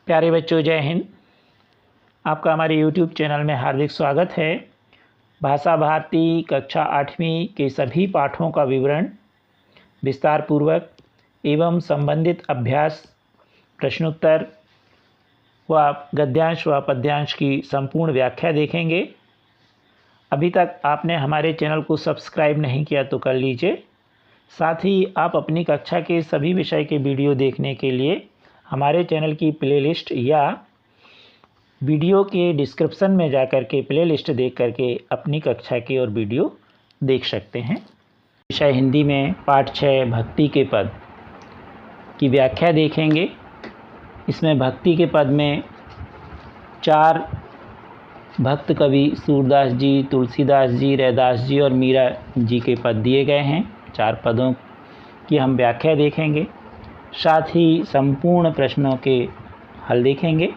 प्यारे बच्चों, जय हिंद। आपका हमारे YouTube चैनल में हार्दिक स्वागत है। भाषा भारती कक्षा 8वीं के सभी पाठों का विवरण विस्तार पूर्वक एवं संबंधित अभ्यास, प्रश्नोत्तर व गद्यांश व पद्यांश की संपूर्ण व्याख्या देखेंगे। अभी तक आपने हमारे चैनल को सब्सक्राइब नहीं किया तो कर लीजिए। साथ ही आप अपनी कक्षा के सभी विषय के वीडियो देखने के लिए हमारे चैनल की प्लेलिस्ट या वीडियो के डिस्क्रिप्शन में जाकर के प्लेलिस्ट देख करके अपनी कक्षा के और वीडियो देख सकते हैं। विषय हिंदी में पाठ 6 भक्ति के पद की व्याख्या देखेंगे। इसमें भक्ति के पद में 4 भक्त कवि सूरदास जी, तुलसीदास जी, रैदास जी और मीरा जी के पद दिए गए हैं। 4 पदों की हम व्याख्या देखेंगे, साथ ही संपूर्ण प्रश्नों के हल देखेंगे।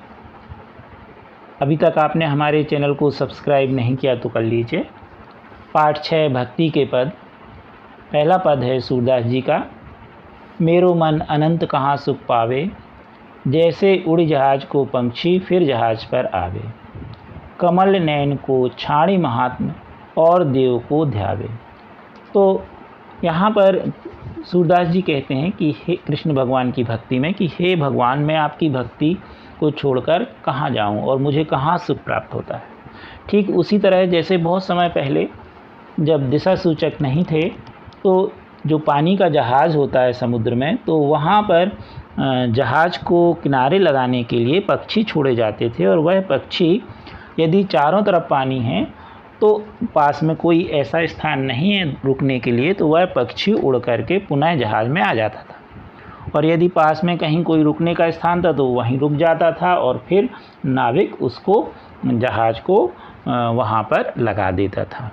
अभी तक आपने हमारे चैनल को सब्सक्राइब नहीं किया तो कर लीजिए। पाठ 6 भक्ति के पद। पहला पद है सूरदास जी का। मेरो मन अनंत कहाँ सुख पावे, जैसे उड़ जहाज को पंछी फिर जहाज पर आवे। कमल नैन को छाड़ी महात्म और देव को ध्यावे। तो यहाँ पर सूरदास जी कहते हैं कि हे कृष्ण भगवान की भक्ति में कि हे भगवान, मैं आपकी भक्ति को छोड़कर कहाँ जाऊँ और मुझे कहाँ सुख प्राप्त होता है। ठीक उसी तरह जैसे बहुत समय पहले जब दिशा सूचक नहीं थे तो जो पानी का जहाज़ होता है समुद्र में, तो वहाँ पर जहाज़ को किनारे लगाने के लिए पक्षी छोड़े जाते थे और वह पक्षी यदि चारों तरफ पानी है तो पास में कोई ऐसा स्थान नहीं है रुकने के लिए, तो वह पक्षी उड़ करके पुनः जहाज़ में आ जाता था। और यदि पास में कहीं कोई रुकने का स्थान था तो वहीं रुक जाता था और फिर नाविक उसको जहाज़ को वहाँ पर लगा देता था।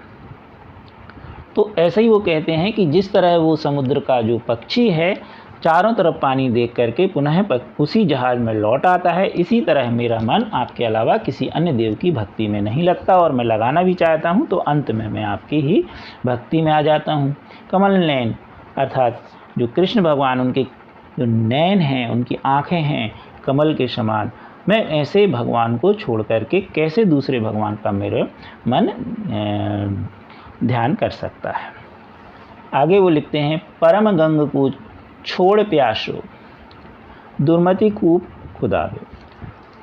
तो ऐसे ही वो कहते हैं कि जिस तरह वो समुद्र का जो पक्षी है चारों तरफ पानी देख करके पुनः उसी जहाज़ में लौट आता है, इसी तरह मेरा मन आपके अलावा किसी अन्य देव की भक्ति में नहीं लगता और मैं लगाना भी चाहता हूँ तो अंत में मैं आपकी ही भक्ति में आ जाता हूँ। कमल नैन अर्थात जो कृष्ण भगवान, उनके जो नैन हैं, उनकी आँखें हैं कमल के समान, मैं ऐसे भगवान को छोड़ करके कैसे दूसरे भगवान का मेरे मन ध्यान कर सकता है। आगे वो लिखते हैं, परम गंग को छोड़ प्यासो दुर्मति कूप खुदावे।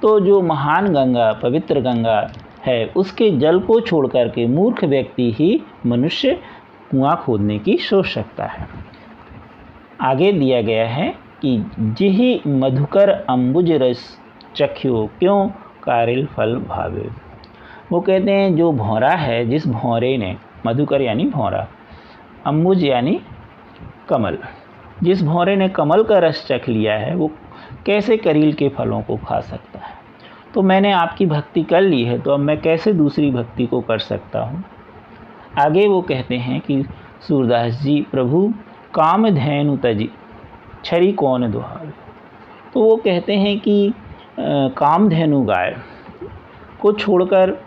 तो जो महान गंगा, पवित्र गंगा है, उसके जल को छोड़ करके मूर्ख व्यक्ति ही मनुष्य कुआं खोदने की सोच सकता है। आगे दिया गया है कि जिहि मधुकर अम्बुज रस चख्यो क्यों कारिल फल भावे। वो कहते हैं जो भौरा है, जिस भौरे ने, मधुकर यानी भौरा, अम्बुज यानी कमल, जिस भौरे ने कमल का रस चख लिया है वो कैसे करील के फलों को खा सकता है। तो मैंने आपकी भक्ति कर ली है तो अब मैं कैसे दूसरी भक्ति को कर सकता हूँ। आगे वो कहते हैं कि सूरदास जी, प्रभु काम धैनु तजी छरी कौन दुहावे। तो वो कहते हैं कि कामधेनु गाय को छोड़कर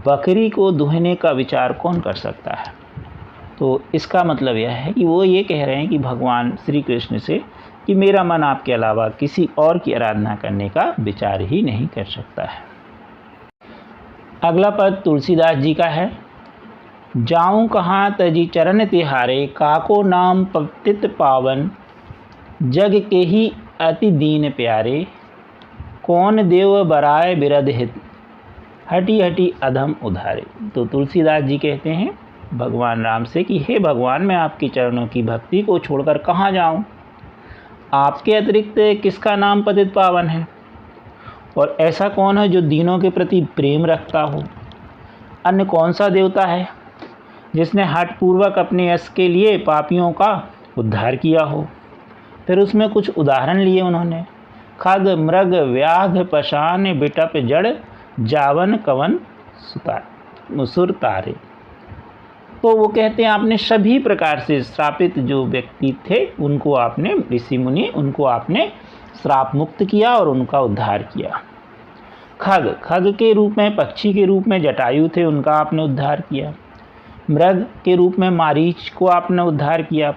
बकरी को दुहने का विचार कौन कर सकता है। तो इसका मतलब यह है कि वो ये कह रहे हैं कि भगवान श्री कृष्ण से कि मेरा मन आपके अलावा किसी और की आराधना करने का विचार ही नहीं कर सकता है। अगला पद तुलसीदास जी का है। जाऊं कहाँ तजी चरण तिहारे, काको नाम पतित पावन, जग के ही अति दीन प्यारे, कौन देव बराए बिरध हित, हटी हटी अधम उधारे। तो तुलसीदास जी कहते हैं भगवान राम से कि हे भगवान, मैं आपके चरणों की भक्ति को छोड़कर कहाँ जाऊँ। आपके अतिरिक्त किसका नाम पतित पावन है और ऐसा कौन है जो दीनों के प्रति प्रेम रखता हो। अन्य कौन सा देवता है जिसने हठपूर्वक अपने यश के लिए पापियों का उद्धार किया हो। फिर उसमें कुछ उदाहरण लिए उन्होंने, खग मृग व्याघ पशान बिटप जड़, जावन कवन सुर तारे। तो वो कहते हैं आपने सभी प्रकार से श्रापित जो व्यक्ति थे उनको आपने, ऋषि मुनि, उनको आपने श्राप मुक्त किया और उनका उद्धार किया। खग, खग के रूप में, पक्षी के रूप में जटायु थे, उनका आपने उद्धार किया। मृग के रूप में मारीच को आपने उद्धार किया।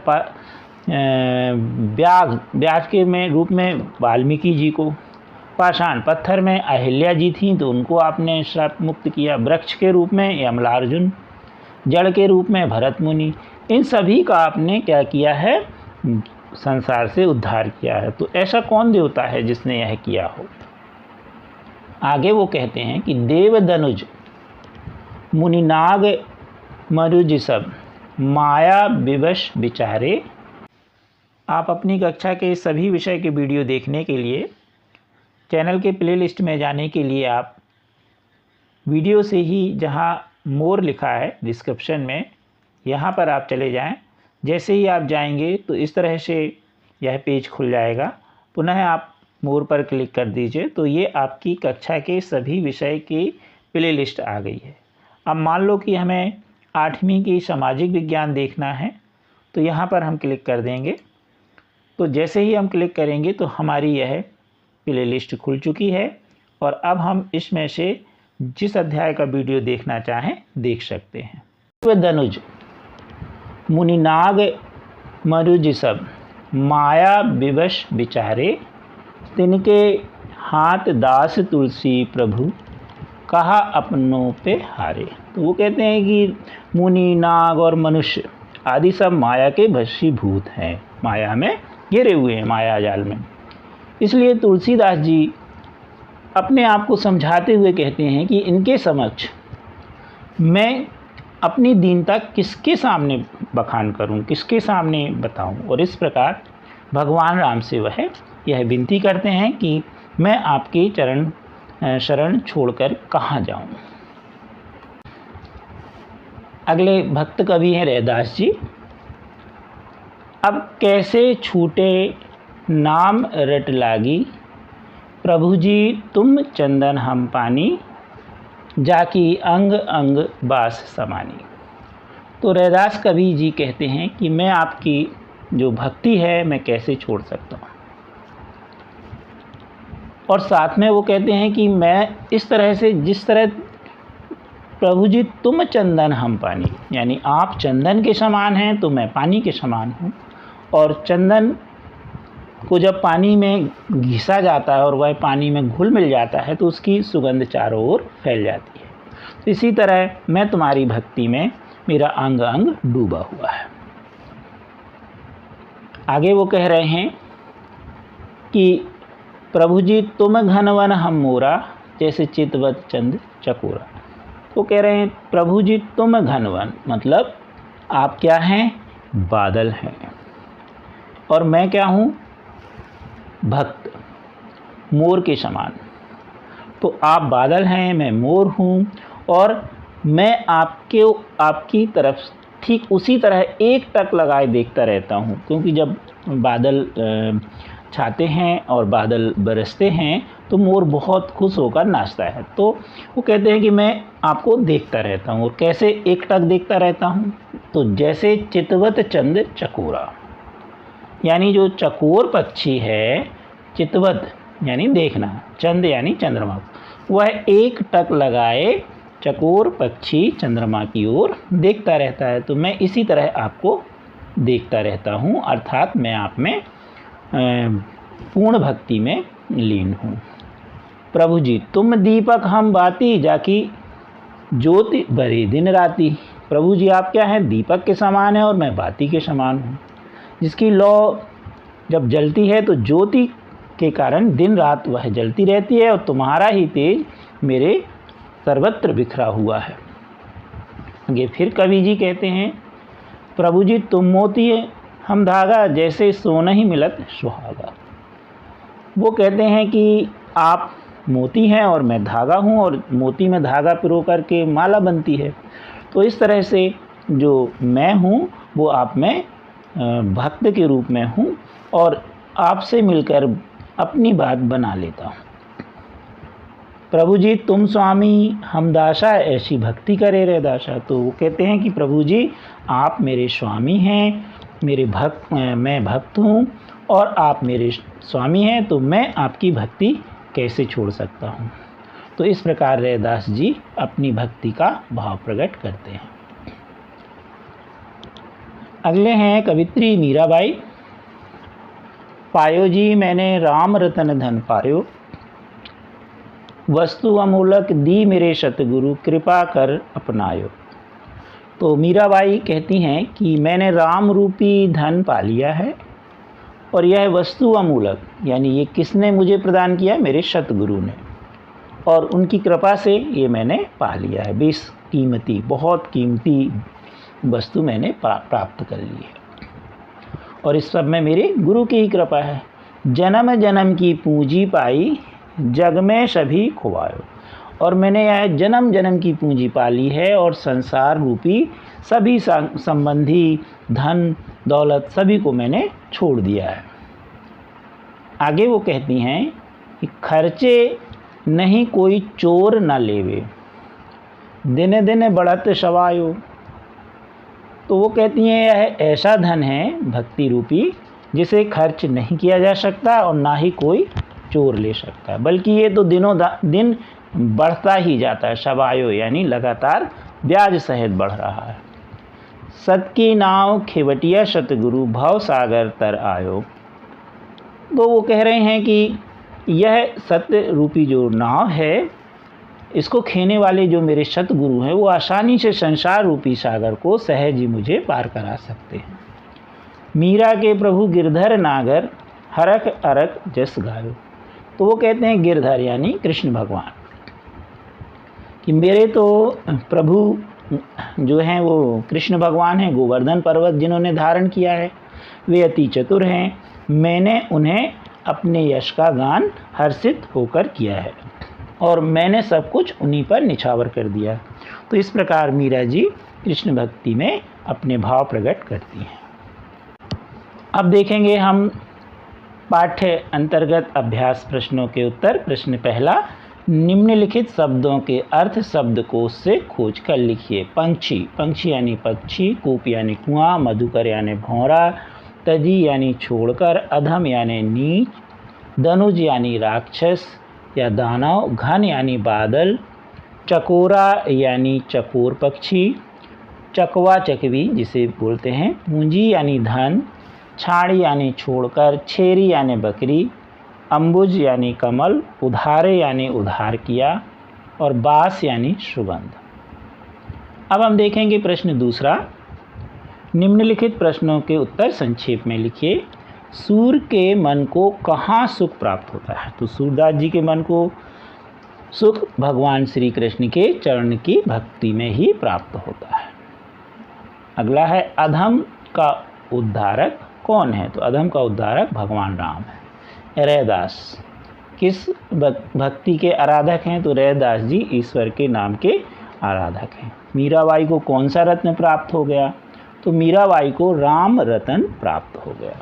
व्याघ, व्याघ के में रूप में वाल्मीकि जी को, पाषाण पत्थर में अहिल्या जी थीं तो उनको आपने श्राप मुक्त किया। वृक्ष के रूप में यमलार्जुन, जड़ के रूप में भरत मुनि, इन सभी का आपने क्या किया है, संसार से उद्धार किया है। तो ऐसा कौन देवता है जिसने यह किया हो। आगे वो कहते हैं कि देव दनुज मुनिनाग मरुज सब माया विवश विचारे। आप अपनी कक्षा के सभी विषय के वीडियो देखने के लिए चैनल के प्लेलिस्ट में जाने के लिए आप वीडियो से ही जहां मोर लिखा है डिस्क्रिप्शन में, यहां पर आप चले जाएं। जैसे ही आप जाएंगे तो इस तरह से यह पेज खुल जाएगा। पुनः आप मोर पर क्लिक कर दीजिए तो ये आपकी कक्षा के सभी विषय की प्लेलिस्ट आ गई है। अब मान लो कि हमें 8वीं की सामाजिक विज्ञान देखना है तो यहाँ पर हम क्लिक कर देंगे। तो जैसे ही हम क्लिक करेंगे तो हमारी यह प्लेलिस्ट खुल चुकी है और अब हम इसमें से जिस अध्याय का वीडियो देखना चाहें देख सकते हैं। दनुज मुनिनाग मरुज सब माया विवश विचारे, तिनके हाथ दास तुलसी प्रभु कहा अपनों पे हारे। तो वो कहते हैं कि मुनि, नाग और मनुष्य आदि सब माया के वशीभूत हैं, माया में घिरे हुए हैं, माया जाल में। इसलिए तुलसीदास जी अपने आप को समझाते हुए कहते हैं कि इनके समक्ष मैं अपनी दीनता किसके सामने बखान करूं, किसके सामने बताऊं। और इस प्रकार भगवान राम से वह यह विनती करते हैं कि मैं आपके शरण छोड़कर कहाँ जाऊं। अगले भक्त कवि हैं रैदास जी। अब कैसे छूटे नाम रट लागी, प्रभु जी तुम चंदन हम पानी, जाकी अंग अंग बास समानी। तो रैदास कवि जी कहते हैं कि मैं आपकी जो भक्ति है मैं कैसे छोड़ सकता हूँ। और साथ में वो कहते हैं कि मैं इस तरह से, जिस तरह प्रभु जी तुम चंदन हम पानी, यानी आप चंदन के समान हैं तो मैं पानी के समान हूँ। और चंदन को जब पानी में घिसा जाता है और वह पानी में घुल मिल जाता है तो उसकी सुगंध चारों ओर फैल जाती है। तो इसी तरह मैं तुम्हारी भक्ति में, मेरा अंग अंग डूबा हुआ है। आगे वो कह रहे हैं कि प्रभु जी तुम घनवन हम मोरा, जैसे चितवत चंद चकोरा। तो कह रहे हैं प्रभु जी तुम घनवन, मतलब आप क्या हैं, बादल हैं, और मैं क्या हूँ, भक्त, मोर के समान। तो आप बादल हैं, मैं मोर हूँ, और मैं आपकी तरफ ठीक उसी तरह एक टक लगाए देखता रहता हूँ। क्योंकि जब बादल छाते हैं और बादल बरसते हैं तो मोर बहुत खुश होकर नाचता है। तो वो कहते हैं कि मैं आपको देखता रहता हूँ। और कैसे एक टक देखता रहता हूँ, तो जैसे चितवत चंद चकोरा, यानी जो चकोर पक्षी है, चितवत यानी देखना, चंद यानी चंद्रमा, वह एक टक लगाए चकोर पक्षी चंद्रमा की ओर देखता रहता है। तो मैं इसी तरह आपको देखता रहता हूँ, अर्थात मैं आप में पूर्ण भक्ति में लीन हूँ। प्रभु जी तुम दीपक हम बाती, जाकी ज्योति बरे दिन राती। प्रभु जी आप क्या हैं, दीपक के समान है और मैं बाती के समान हूँ, जिसकी लौ जब जलती है तो ज्योति के कारण दिन रात वह जलती रहती है, और तुम्हारा ही तेज मेरे सर्वत्र बिखरा हुआ है। आगे फिर कवि जी कहते हैं प्रभु जी तुम मोती हम धागा, जैसे सोना ही मिलत सुहागा। वो कहते हैं कि आप मोती हैं और मैं धागा हूँ, और मोती में धागा पिरो करके माला बनती है। तो इस तरह से जो मैं हूँ वो आप में भक्त के रूप में हूँ, और आपसे मिलकर अपनी बात बना लेता हूँ। प्रभु जी तुम स्वामी हम दासा, ऐसी भक्ति करे रे दासा। तो वो कहते हैं कि प्रभु जी आप मेरे स्वामी हैं, मैं भक्त हूँ और आप मेरे स्वामी हैं, तो मैं आपकी भक्ति कैसे छोड़ सकता हूँ। तो इस प्रकार रैदास जी अपनी भक्ति का भाव प्रकट करते हैं। अगले हैं कवित्री मीराबाई। पायो जी मैंने राम रतन धन पायो, वस्तु अमूलक दी मेरे सतगुरु कृपा कर अपनायो। तो मीराबाई कहती हैं कि मैंने राम रूपी धन पा लिया है और यह वस्तु अमूलक यानी ये किसने मुझे प्रदान किया, मेरे सतगुरु ने, और उनकी कृपा से ये मैंने पा लिया है। बेशकीमती, बहुत कीमती वस्तु मैंने प्राप्त कर ली है और इस सब में मेरे गुरु की ही कृपा है। जन्म जन्म की पूंजी पाई जग में सभी खुआयो। और मैंने यह जन्म जन्म की पूंजी पाली है और संसार रूपी सभी संबंधी धन दौलत सभी को मैंने छोड़ दिया है। आगे वो कहती हैं कि खर्चे नहीं कोई चोर न लेवे, दिने दिने बढ़त सवायो। तो वो कहती हैं यह ऐसा धन है भक्ति रूपी जिसे खर्च नहीं किया जा सकता और ना ही कोई चोर ले सकता, बल्कि ये तो दिनों दिन बढ़ता ही जाता है। सवायो यानी लगातार ब्याज सहित बढ़ रहा है। सत की नाव खेवटिया सतगुरु भव सागर तर आयो। तो वो कह रहे हैं कि यह सत्य रूपी जो नाव है, इसको खेने वाले जो मेरे सतगुरु हैं वो आसानी से संसार रूपी सागर को सहज ही मुझे पार करा सकते हैं। मीरा के प्रभु गिरधर नागर हरख अरख जस गायो। तो वो कहते हैं गिरधर यानी कृष्ण भगवान कि मेरे तो प्रभु जो हैं वो कृष्ण भगवान हैं, गोवर्धन पर्वत जिन्होंने धारण किया है, वे अति चतुर हैं। मैंने उन्हें अपने यश का गान हर्षित होकर किया है और मैंने सब कुछ उन्हीं पर निछावर कर दिया। तो इस प्रकार मीरा जी कृष्ण भक्ति में अपने भाव प्रकट करती हैं। अब देखेंगे हम पाठ्य अंतर्गत अभ्यास प्रश्नों के उत्तर। प्रश्न पहला, निम्नलिखित शब्दों के अर्थ शब्दकोश से खोज कर लिखिए। पंक्षी, पंक्षी यानी पक्षी, कूप यानी कुआं, मधुकर यानी भौरा, तजी यानी छोड़कर, अधम यानी नीच, धनुज यानी राक्षस या दानव, घन यानी बादल, चकोरा यानी चकोर पक्षी, चकवा चकवी जिसे बोलते हैं, पूंजी यानी धन, छाड़ी यानी छोड़कर, छेरी यानी बकरी, अम्बुज यानी कमल, उधारे यानी उधार किया और बास यानी सुगंध। अब हम देखेंगे प्रश्न दूसरा, निम्नलिखित प्रश्नों के उत्तर संक्षेप में लिखिए। सूर्य के मन को कहाँ सुख प्राप्त होता है? तो सूरदास जी के मन को सुख भगवान श्री कृष्ण के चरण की भक्ति में ही प्राप्त होता है। अगला है, अधम का उद्धारक कौन है? तो अधम का उद्धारक भगवान राम है। रैदास किस भक्ति के आराधक हैं? तो रैदास जी ईश्वर के नाम के आराधक हैं। मीराबाई को कौन सा रत्न प्राप्त हो गया? तो मीराबाई को राम रतन प्राप्त हो गया,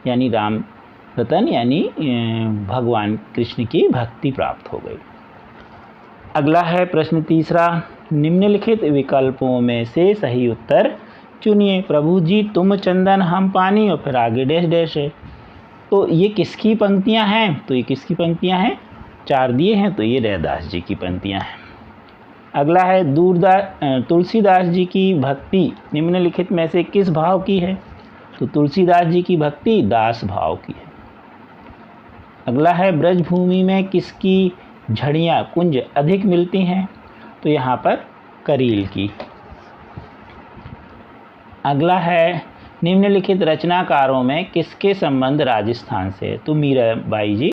यानी राम रतन यानी भगवान कृष्ण की भक्ति प्राप्त हो गई। अगला है प्रश्न तीसरा, निम्नलिखित विकल्पों में से सही उत्तर चुनिए। प्रभु जी तुम चंदन हम पानी, और फिर आगे डैश डैश है। तो ये किसकी पंक्तियां हैं? तो ये किसकी पंक्तियां हैं? चार दिए हैं, तो ये रैदास जी की पंक्तियां हैं। अगला है, तुलसीदास जी की भक्ति निम्नलिखित में से किस भाव की है? तो तुलसीदास जी की भक्ति दास भाव की है। अगला है, ब्रजभूमि में किसकी झड़ियाँ कुंज अधिक मिलती हैं? तो यहाँ पर करील की। अगला है, निम्नलिखित रचनाकारों में किसके संबंध राजस्थान से? तो मीराबाई जी।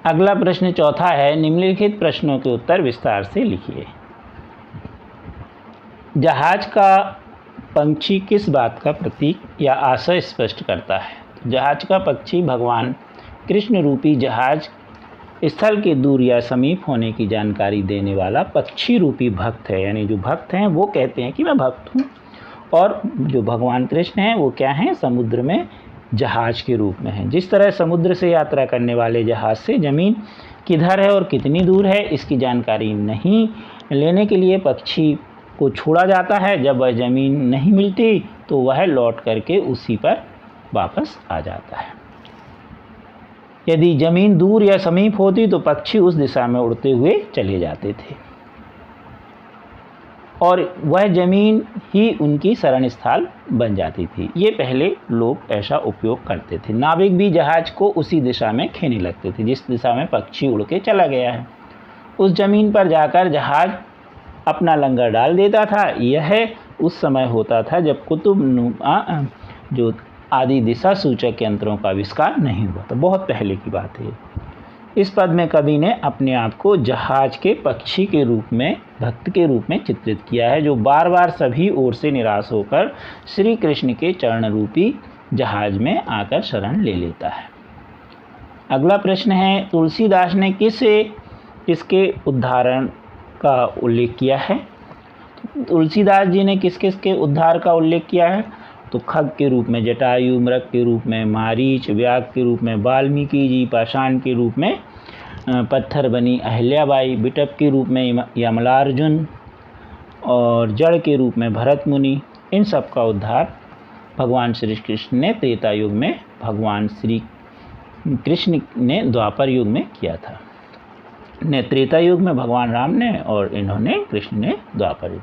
अगला प्रश्न चौथा है, निम्नलिखित प्रश्नों के उत्तर विस्तार से लिखिए। जहाज का पंक्षी किस बात का प्रतीक या आशय स्पष्ट करता है? जहाज का पक्षी भगवान कृष्ण रूपी जहाज स्थल के दूर या समीप होने की जानकारी देने वाला पक्षी रूपी भक्त है। यानी जो भक्त हैं वो कहते हैं कि मैं भक्त हूँ, और जो भगवान कृष्ण हैं वो क्या हैं? समुद्र में जहाज के रूप में हैं। जिस तरह समुद्र से यात्रा करने वाले जहाज से ज़मीन किधर है और कितनी दूर है इसकी जानकारी नहीं लेने के लिए पक्षी को छोड़ा जाता है, जब वह ज़मीन नहीं मिलती तो वह लौट करके उसी पर वापस आ जाता है। यदि ज़मीन दूर या समीप होती तो पक्षी उस दिशा में उड़ते हुए चले जाते थे। और वह ज़मीन ही उनकी शरण स्थल बन जाती थी। ये पहले लोग ऐसा उपयोग करते थे। नाविक भी जहाज़ को उसी दिशा में खेने लगते थे जिस दिशा में पक्षी उड़ के चला गया है। उस ज़मीन पर जाकर जहाज़ अपना लंगर डाल देता था। यह उस समय होता था जब कुतुबनुमा जो आदि दिशा सूचक यंत्रों का आविष्कार नहीं हुआ था। बहुत पहले की बात है। इस पद में कवि ने अपने आप को जहाज के पक्षी के रूप में, भक्त के रूप में चित्रित किया है, जो बार बार सभी ओर से निराश होकर श्री कृष्ण के चरण रूपी जहाज में आकर शरण ले लेता है। अगला प्रश्न है, तुलसीदास ने किसके उद्धारण का उल्लेख किया है? तुलसीदास जी ने किस किस के उद्धार का उल्लेख किया है? तो खग के रूप में जटायु, मृग के रूप में मारीच, व्याघ के रूप में वाल्मीकि जी, पाषाण के रूप में पत्थर बनी अहिल्याबाई, बिटप के रूप में यमलार्जुन और जड़ के रूप में भरत मुनि। इन सब का उद्धार भगवान श्री कृष्ण ने त्रेता युग में, भगवान श्री कृष्ण ने द्वापर युग में किया था। त्रेता युग में भगवान राम ने और इन्होंने कृष्ण ने द्वापर युग।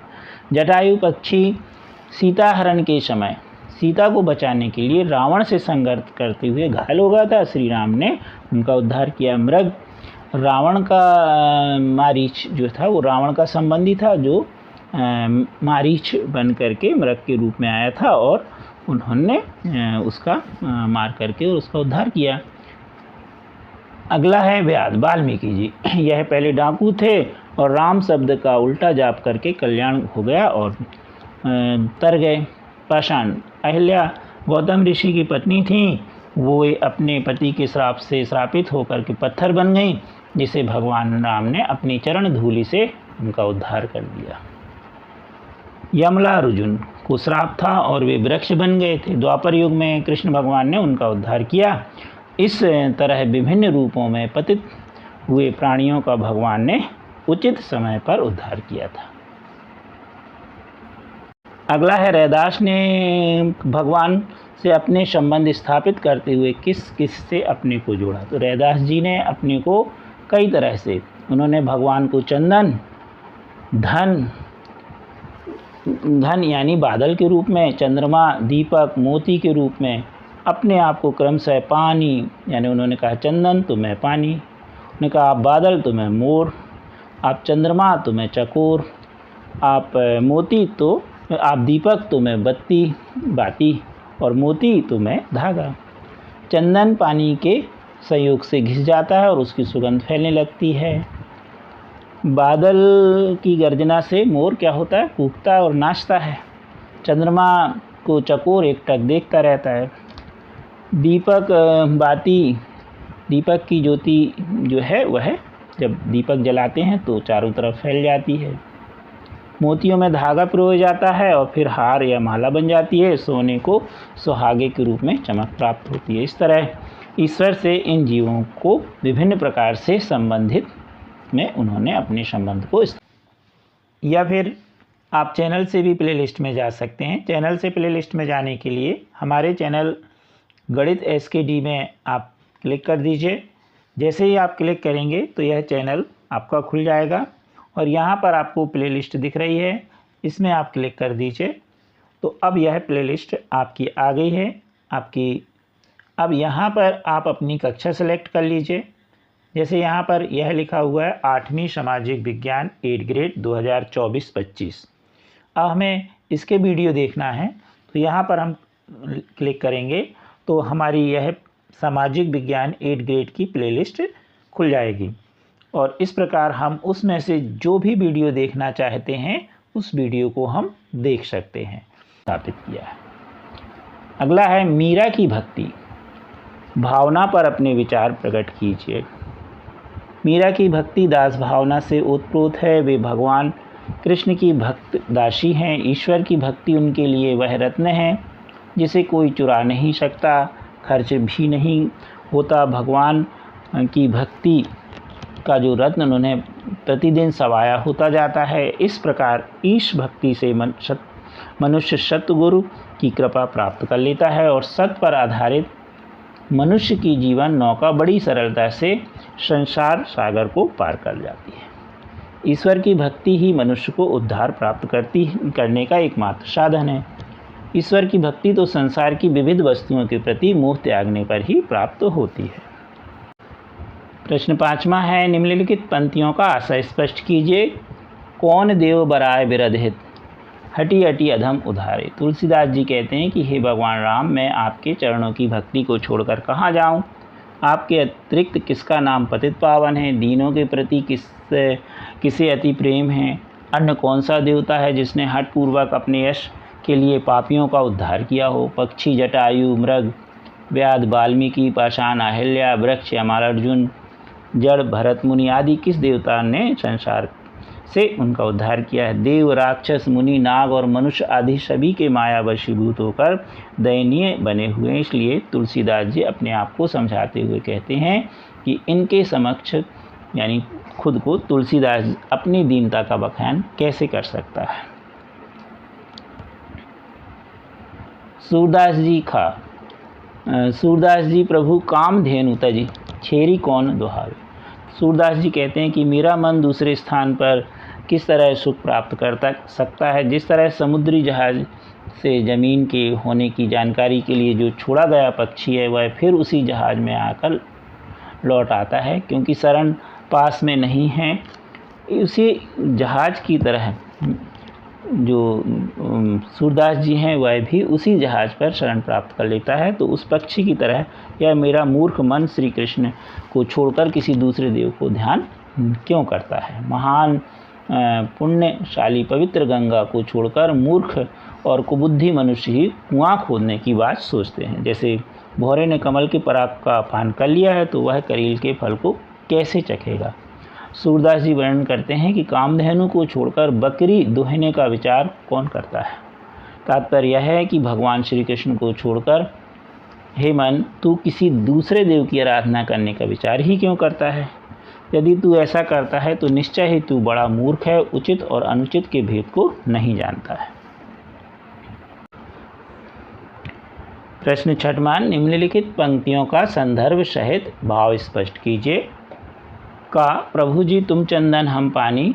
जटायु पक्षी सीता हरण के समय सीता को बचाने के लिए रावण से संघर्ष करते हुए घायल हो गया था। श्री राम ने उनका उद्धार किया। मृग रावण का मारीच जो था वो रावण का संबंधी था, जो मारीच बन करके मृग के रूप में आया था और उन्होंने उसका मार करके उसका उद्धार किया। अगला है व्याध, वाल्मीकि जी। यह पहले डाकू थे और राम शब्द का उल्टा जाप करके कल्याण हो गया और तर गए। पाषाण, अहिल्या गौतम ऋषि की पत्नी थी, वो अपने पति के श्राप से श्रापित होकर के पत्थर बन गई, जिसे भगवान राम ने अपनी चरण धूलि से उनका उद्धार कर दिया। यमलार्जुन को श्राप था और वे वृक्ष बन गए थे। द्वापर युग में कृष्ण भगवान ने उनका उद्धार किया। इस तरह विभिन्न रूपों में पतित हुए प्राणियों का भगवान ने उचित समय पर उद्धार किया था। अगला है, रैदास ने भगवान से अपने संबंध स्थापित करते हुए किस से अपने को जोड़ा? तो रैदास जी ने अपने को कई तरह से, उन्होंने भगवान को चंदन, धन यानी बादल के रूप में, चंद्रमा, दीपक, मोती के रूप में, अपने आप को क्रमशः पानी, यानी उन्होंने कहा चंदन तो मैं पानी, उन्होंने कहा आप बादल तो मैं मोर, आप चंद्रमा तो मैं चकोर, आप मोती तो आप दीपक तो मैं बाती और मोती तो मैं धागा। चंदन पानी के संयोग से घिस जाता है और उसकी सुगंध फैलने लगती है। बादल की गर्जना से मोर क्या होता है, कूकता है और नाचता है। चंद्रमा को चकोर एकटक देखता रहता है। दीपक दीपक की ज्योति जो है वह जब दीपक जलाते हैं तो चारों तरफ फैल जाती है। मोतियों में धागा पिरोया जाता है और फिर हार या माला बन जाती है। सोने को सुहागे के रूप में चमक प्राप्त होती है। इस तरह ईश्वर से इन जीवों को विभिन्न प्रकार से संबंधित में उन्होंने अपने संबंध को, या फिर आप चैनल से भी प्लेलिस्ट में जा सकते हैं। चैनल से प्लेलिस्ट में जाने के लिए हमारे चैनल गणित SKD में आप क्लिक कर दीजिए। जैसे ही आप क्लिक करेंगे तो यह चैनल आपका खुल जाएगा और यहाँ पर आपको प्लेलिस्ट दिख रही है, इसमें आप क्लिक कर दीजिए। तो अब यह प्लेलिस्ट आपकी आ गई है। अब यहाँ पर आप अपनी कक्षा सेलेक्ट कर लीजिए। जैसे यहाँ पर यह लिखा हुआ है 8वीं सामाजिक विज्ञान 8 ग्रेड 2024-25। अब हमें इसके वीडियो देखना है तो यहाँ पर हम क्लिक करेंगे तो हमारी यह सामाजिक विज्ञान 8 ग्रेड की प्लेलिस्ट खुल जाएगी और इस प्रकार हम उसमें से जो भी वीडियो देखना चाहते हैं उस वीडियो को हम देख सकते हैं। स्थापित किया है। अगला है मीरा की भक्ति। भावना पर अपने विचार प्रकट कीजिए। मीरा की भक्ति दास भावना से ओतप्रोत है। वे भगवान कृष्ण की भक्त दासी हैं। ईश्वर की भक्ति उनके लिए वह रत्न है जिसे कोई चुरा नहीं सकता, खर्च भी नहीं होता। भगवान की भक्ति का जो रत्न उन्हें प्रतिदिन सवाया होता जाता है। इस प्रकार ईश भक्ति से मनुष्य सतगुरु की कृपा प्राप्त कर लेता है और सत पर आधारित मनुष्य की जीवन नौका बड़ी सरलता से संसार सागर को पार कर जाती है। ईश्वर की भक्ति ही मनुष्य को उद्धार प्राप्त करने का एकमात्र साधन है। ईश्वर की भक्ति तो संसार की विविध वस्तुओं के प्रति मोह त्यागने पर ही प्राप्त होती है। प्रश्न 5वां है, निम्नलिखित पंक्तियों का आशय स्पष्ट कीजिए। कौन देव बराय विरधित, हटी हटी अधम उधारे। तुलसीदास जी कहते हैं कि हे भगवान राम, मैं आपके चरणों की भक्ति को छोड़कर कहाँ जाऊँ। आपके अतिरिक्त किसका नाम पतित पावन है। दीनों के प्रति किसे अति प्रेम है। अन्य कौन सा देवता है जिसने हठपूर्वक अपने यश के लिए पापियों का उद्धार किया हो। पक्षी, जटायु, मृग, व्याध, वाल्मीकि, पाषाण, अहिल्या, वृक्ष, अमाल अर्जुन, जड़, भरत मुनि आदि किस देवता ने संसार से उनका उद्धार किया है। देव, राक्षस, मुनि, नाग और मनुष्य आदि सभी के माया वशीभूत होकर दयनीय बने हुए हैं। इसलिए तुलसीदास जी अपने आप को समझाते हुए कहते हैं कि इनके समक्ष यानी खुद को तुलसीदास अपनी दीनता का बखान कैसे कर सकता है। सूरदास जी खा। सूरदास जी प्रभु कामधेनु तजी, छेरी कौन दुहावे। सूरदास जी कहते हैं कि मेरा मन दूसरे स्थान पर किस तरह सुख प्राप्त कर सकता है। जिस तरह समुद्री जहाज से ज़मीन के होने की जानकारी के लिए जो छोड़ा गया पक्षी है वह फिर उसी जहाज में आकर लौट आता है, क्योंकि शरण पास में नहीं है। उसी जहाज की तरह जो सूरदास जी हैं वह भी उसी जहाज पर शरण प्राप्त कर लेता है। तो उस पक्षी की तरह यह मेरा मूर्ख मन श्री कृष्ण को छोड़कर किसी दूसरे देव को ध्यान क्यों करता है। महान पुण्यशाली पवित्र गंगा को छोड़कर मूर्ख और कुबुद्धि मनुष्य ही कुआं खोदने की बात सोचते हैं। जैसे भौरे ने कमल के पराग का पान कर लिया है तो वह करील के फल को कैसे चखेगा। सूरदास जी वर्णन करते हैं कि कामधेनु को छोड़कर बकरी दुहने का विचार कौन करता है। तात्पर्य यह है कि भगवान श्री कृष्ण को छोड़कर हे मन, तू किसी दूसरे देव की आराधना करने का विचार ही क्यों करता है। यदि तू ऐसा करता है तो निश्चय ही तू बड़ा मूर्ख है, उचित और अनुचित के भेद को नहीं जानता है। प्रश्न 6वां, निम्नलिखित पंक्तियों का संदर्भ सहित भाव स्पष्ट कीजिए। का प्रभु जी तुम चंदन हम पानी,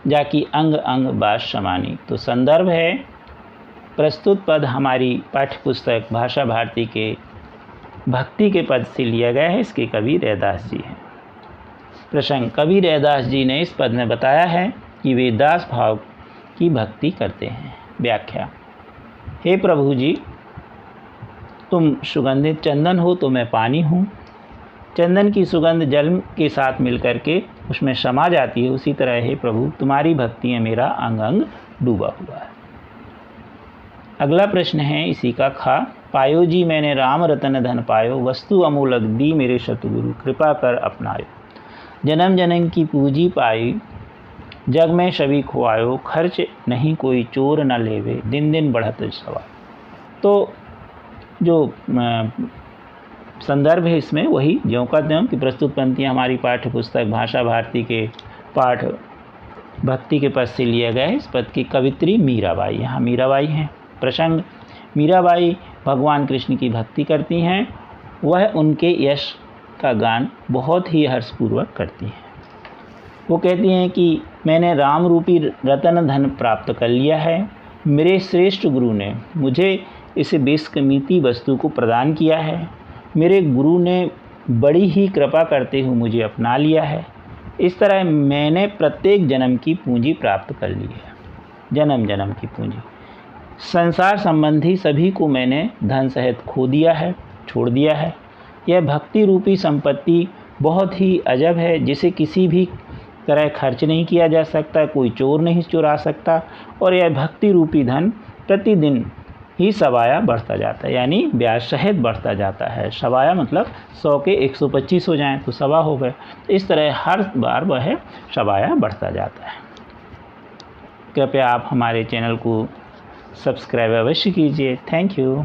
जाकी अंग अंग बास समानी। तो संदर्भ है प्रस्तुत पद हमारी पाठ्यपुस्तक भाषा भारती के भक्ति के पद से लिया गया है। इसके कवि रैदास जी हैं। प्रसंग, कवि रैदास जी ने इस पद में बताया है कि वे दास भाव की भक्ति करते हैं। व्याख्या, हे प्रभु जी, तुम सुगंधित चंदन हो तो मैं पानी हूँ। चंदन की सुगंध जल के साथ मिलकर के उसमें समा जाती है, उसी तरह हे प्रभु तुम्हारी भक्ति में मेरा अंग अंग डूबा हुआ है। अगला प्रश्न है इसी का खा। पायो जी मैंने राम रतन धन पायो, वस्तु अमूलक दी मेरे सतगुरु, कृपा कर अपनायो। जन्म जन्म की पूंजी पाई, जग में सभी खुआयो, खर्च नहीं कोई चोर न लेवे, दिन दिन बढ़त सवा। तो जो संदर्भ है इसमें वही ज्यों का त्यों कि प्रस्तुत पंक्तियाँ हमारी पाठ्य पुस्तक भाषा भारती के पाठ भक्ति के पद से लिया गया है। इस पद की कवित्री मीराबाई, यहाँ मीराबाई हैं। प्रसंग, मीराबाई भगवान कृष्ण की भक्ति करती हैं। वह उनके यश का गान बहुत ही हर्षपूर्वक करती हैं। वो कहती हैं कि मैंने राम रूपी रतन धन प्राप्त कर लिया है। मेरे श्रेष्ठ गुरु ने मुझे इस बेशकीमती वस्तु को प्रदान किया है। मेरे गुरु ने बड़ी ही कृपा करते हुए मुझे अपना लिया है। इस तरह मैंने प्रत्येक जन्म की पूंजी प्राप्त कर ली है, जन्म जन्म की पूंजी। संसार संबंधी सभी को मैंने धन सहित खो दिया है, छोड़ दिया है। यह भक्ति रूपी संपत्ति बहुत ही अजब है, जिसे किसी भी तरह खर्च नहीं किया जा सकता, कोई चोर नहीं चुरा सकता। और यह भक्ति रूपी धन प्रतिदिन ही सवाया बढ़ता जाता है, यानी ब्याज सहित बढ़ता जाता है। सवाया मतलब 100 के 125 हो जाएं तो सवा हो गए। इस तरह हर बार वह सवाया बढ़ता जाता है। कृपया आप हमारे चैनल को सब्सक्राइब अवश्य कीजिए। Thank you.